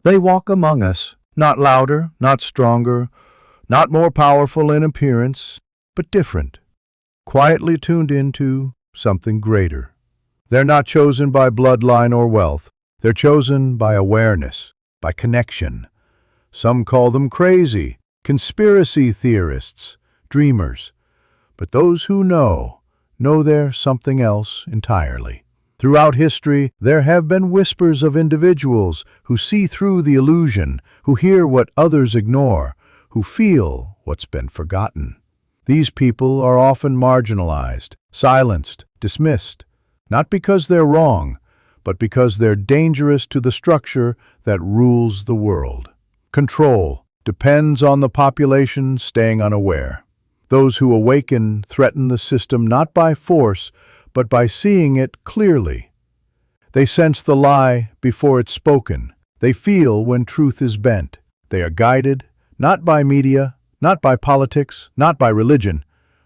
They walk among us, not louder, not stronger, not more powerful in appearance, but different, quietly tuned into something greater. They're not chosen by bloodline or wealth. They're chosen by awareness, by connection. Some call them crazy, conspiracy theorists, dreamers. But those who know they're something else entirely. Throughout history, there have been whispers of individuals who see through the illusion, who hear what others ignore, who feel what's been forgotten. These people are often marginalized, silenced, dismissed, not because they're wrong, but because they're dangerous to the structure that rules the world. Control depends on the population staying unaware. Those who awaken threaten the system not by force, but by seeing it clearly. They sense the lie before it's spoken. They feel when truth is bent. They are guided, not by media, not by politics, not by religion,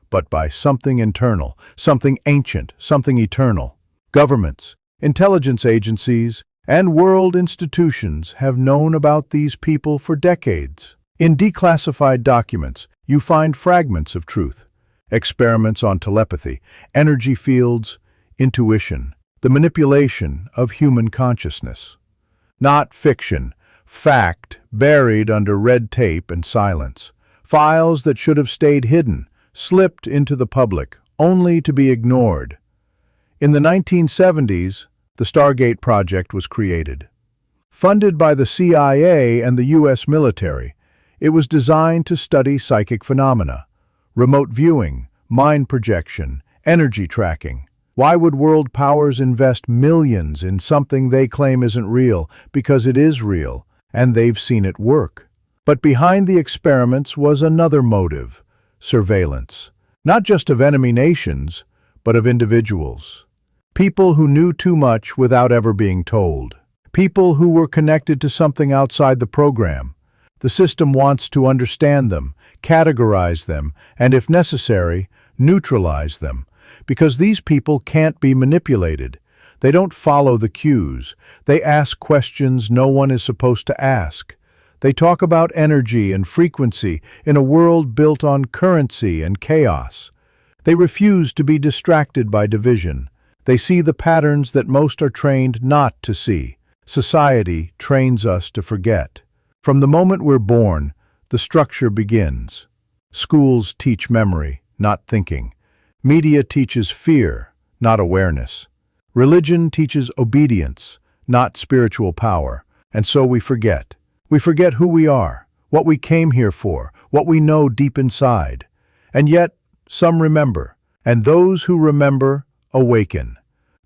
but by something internal, something ancient, something eternal. Governments, intelligence agencies, and world institutions have known about these people for decades. In declassified documents, you find fragments of truth, experiments on telepathy, energy fields, intuition, the manipulation of human consciousness. Not fiction, fact buried under red tape and silence. Files that should have stayed hidden, slipped into the public, only to be ignored. In the 1970s, the Stargate project was created. Funded by the CIA and the U.S. military, it was designed to study psychic phenomena, remote viewing, mind projection, energy tracking. Why would world powers invest millions in something they claim isn't real? Because it is real, and they've seen it work. But behind the experiments was another motive: surveillance. Not just of enemy nations, but of individuals. People who knew too much without ever being told. People who were connected to something outside the program. The system wants to understand them, categorize them, and if necessary, neutralize them. Because these people can't be manipulated. They don't follow the cues. They ask questions no one is supposed to ask. They talk about energy and frequency in a world built on currency and chaos. They refuse to be distracted by division. They see the patterns that most are trained not to see. Society trains us to forget. From the moment we're born, the structure begins. Schools teach memory, not thinking. Media teaches fear, not awareness. Religion teaches obedience, not spiritual power. And so we forget. We forget who we are, what we came here for, what we know deep inside. And yet, some remember. And those who remember awaken.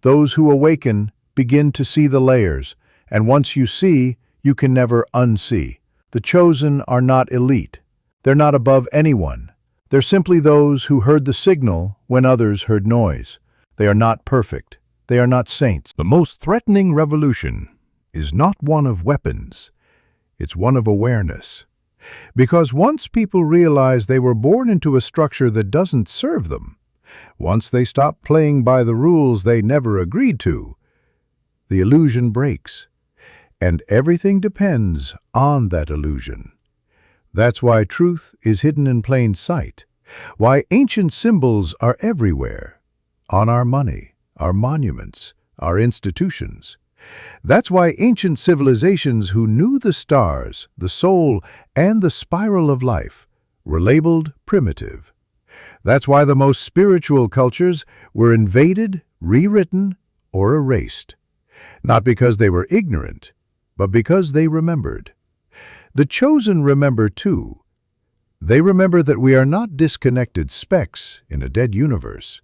Those who awaken begin to see the layers. And once you see, you can never unsee. The chosen are not elite. They're not above anyone. They're simply those who heard the signal when others heard noise. They are not perfect. They are not saints. The most threatening revolution is not one of weapons. It's one of awareness. Because once people realize they were born into a structure that doesn't serve them, once they stop playing by the rules they never agreed to, the illusion breaks. And everything depends on that illusion. That's why truth is hidden in plain sight, why ancient symbols are everywhere, on our money, our monuments, our institutions. That's why ancient civilizations who knew the stars, the soul, and the spiral of life were labeled primitive. That's why the most spiritual cultures were invaded, rewritten, or erased. Not because they were ignorant, but because they remembered. The chosen remember too. They remember that we are not disconnected specks in a dead universe.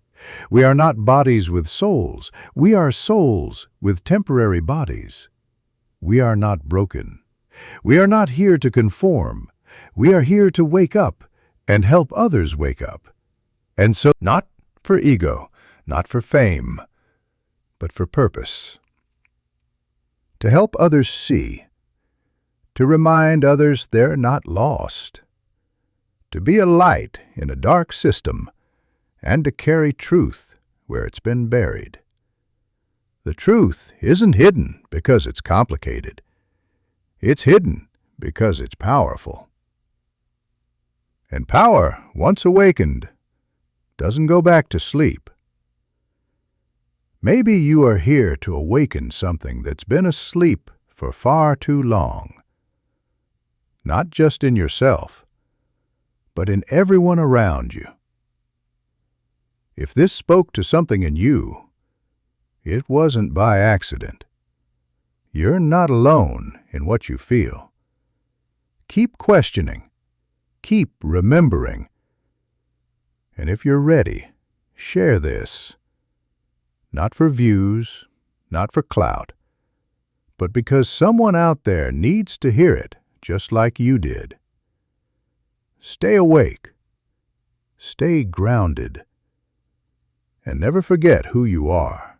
We are not bodies with souls. We are souls with temporary bodies. We are not broken. We are not here to conform. We are here to wake up and help others wake up. And so, not for ego, not for fame, but for purpose. To help others see, to remind others they're not lost, to be a light in a dark system, and to carry truth where it's been buried. The truth isn't hidden because it's complicated. It's hidden because it's powerful. And power, once awakened, doesn't go back to sleep. Maybe you are here to awaken something that's been asleep for far too long. Not just in yourself, but in everyone around you. If this spoke to something in you, it wasn't by accident. You're not alone in what you feel. Keep questioning. Keep remembering. And if you're ready, share this. Not for views, not for clout, but because someone out there needs to hear it just like you did. Stay awake. Stay grounded. And never forget who you are.